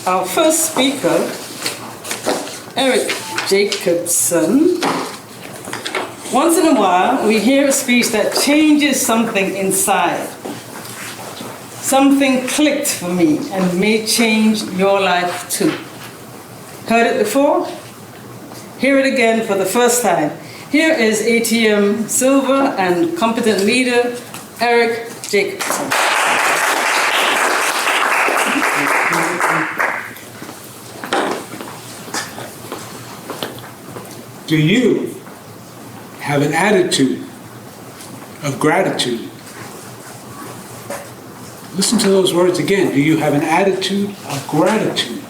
our first speaker, Eric Jacobson. Once in a while, we hear a speech that changes something inside. Something clicked for me and may change your life too. Heard it before? Hear it again for the first time. Here is ATM Silver and competent leader, Eric Jacobson. Do you have an attitude of gratitude? Listen to those words again. Do you have an attitude of gratitude?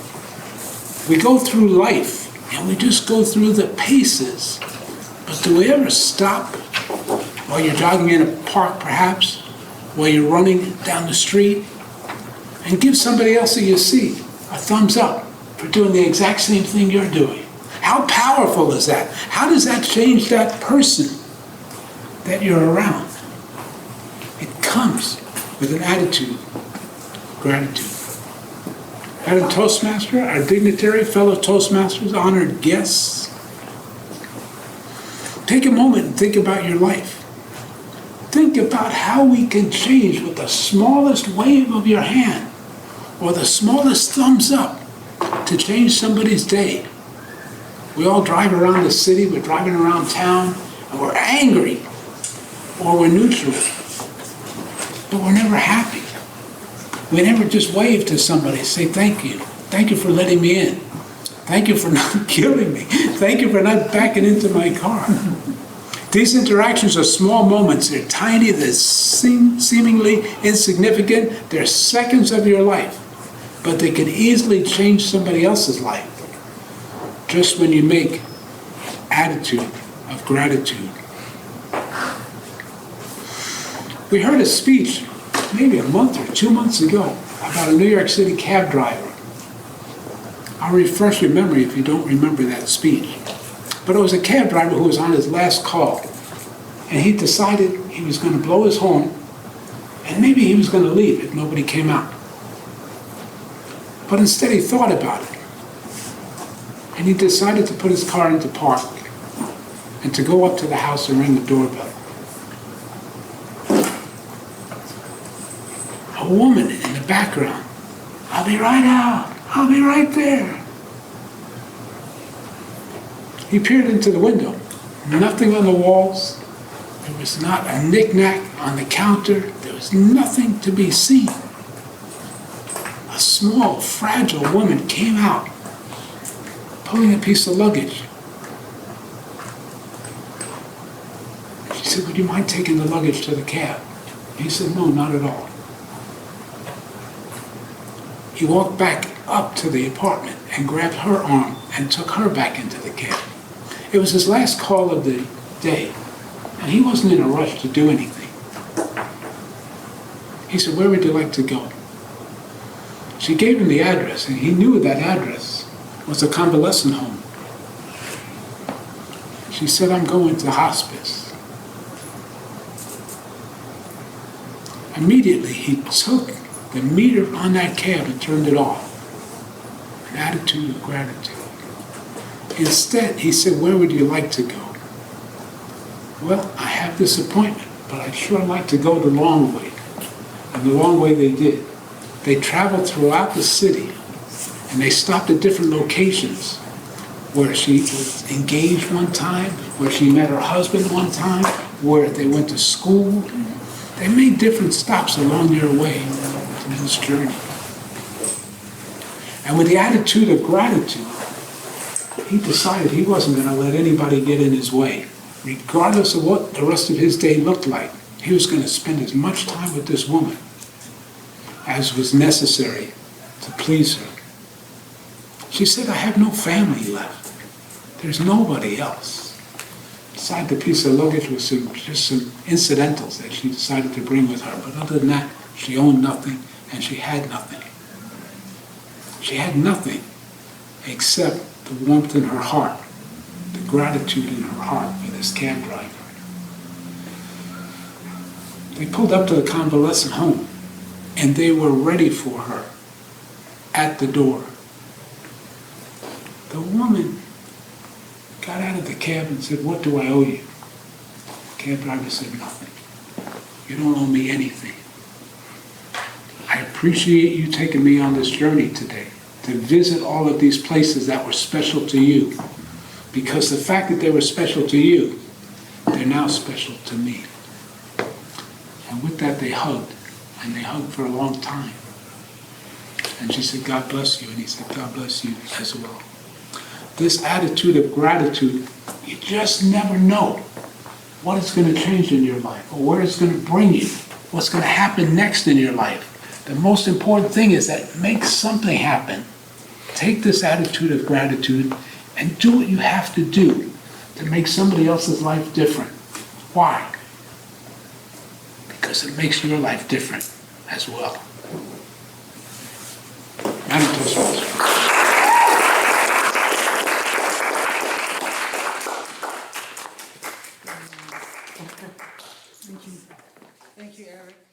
We go through life and we just go through the paces. But do we ever stop while you're jogging in a park perhaps, while you're running down the street, and give somebody else that you see a thumbs up for doing the exact same thing you're doing? How powerful is that? How does that change that person that you're around? It comes with an attitude of gratitude. Madam Toastmaster, our dignitary, fellow Toastmasters, honored guests, take a moment and think about your life. Think about how we can change with the smallest wave of your hand or the smallest thumbs up to change somebody's day. We all drive around the city, we're driving around town, and we're angry, or we're neutral, but we're never happy. We never just wave to somebody, say thank you. Thank you for letting me in. Thank you for not killing me. Thank you for not backing into my car. These interactions are small moments. They're tiny, they're seemingly insignificant. They're seconds of your life, but they can easily change somebody else's life. Just when you make attitude of gratitude. We heard a speech maybe a month or 2 months ago about a New York City cab driver. I'll refresh your memory if you don't remember that speech. But it was a cab driver who was on his last call, and he decided he was going to blow his horn, and maybe he was going to leave if nobody came out. But instead he thought about it. And he decided to put his car into park and to go up to the house and ring the doorbell. A woman in the background, "I'll be right out, I'll be right there." He peered into the window. Nothing on the walls. There was not a knick-knack on the counter. There was nothing to be seen. A small, fragile woman came out, pulling a piece of luggage. She said, "Would you mind taking the luggage to the cab?" He said, "No, not at all." He walked back up to the apartment and grabbed her arm and took her back into the cab. It was his last call of the day, and he wasn't in a rush to do anything. He said, "Where would you like to go?" She gave him the address, and he knew that address was a convalescent home. She said, "I'm going to hospice." Immediately, he took the meter on that cab and turned it off. An attitude of gratitude. Instead, he said, "Where would you like to go?" "Well, I have this appointment, but I'd sure like to go the long way." And the long way they did. They traveled throughout the city, and they stopped at different locations where she was engaged one time, where she met her husband one time, where they went to school. They made different stops along their way in this journey. And with the attitude of gratitude, he decided he wasn't going to let anybody get in his way. Regardless of what the rest of his day looked like, he was going to spend as much time with this woman as was necessary to please her. She said, "I have no family left. There's nobody else." Beside the piece of luggage was just some incidentals that she decided to bring with her. But other than that, she owned nothing and she had nothing. She had nothing except the warmth in her heart, the gratitude in her heart for this cab driver. They pulled up to the convalescent home, and they were ready for her at the door. The woman got out of the cab and said, "What do I owe you?" The cab driver said, "Nothing. You don't owe me anything. I appreciate you taking me on this journey today to visit all of these places that were special to you. Because the fact that they were special to you, they're now special to me." And with that, they hugged. And they hugged for a long time. And she said, "God bless you." And he said, "God bless you as well." This attitude of gratitude, you just never know what it's going to change in your life or where it's going to bring you, what's going to happen next in your life. The most important thing is that make something happen. Take this attitude of gratitude and do what you have to do to make somebody else's life different. Why? Because it makes your life different as well. Madam Toastmaster. Thank you, Eric.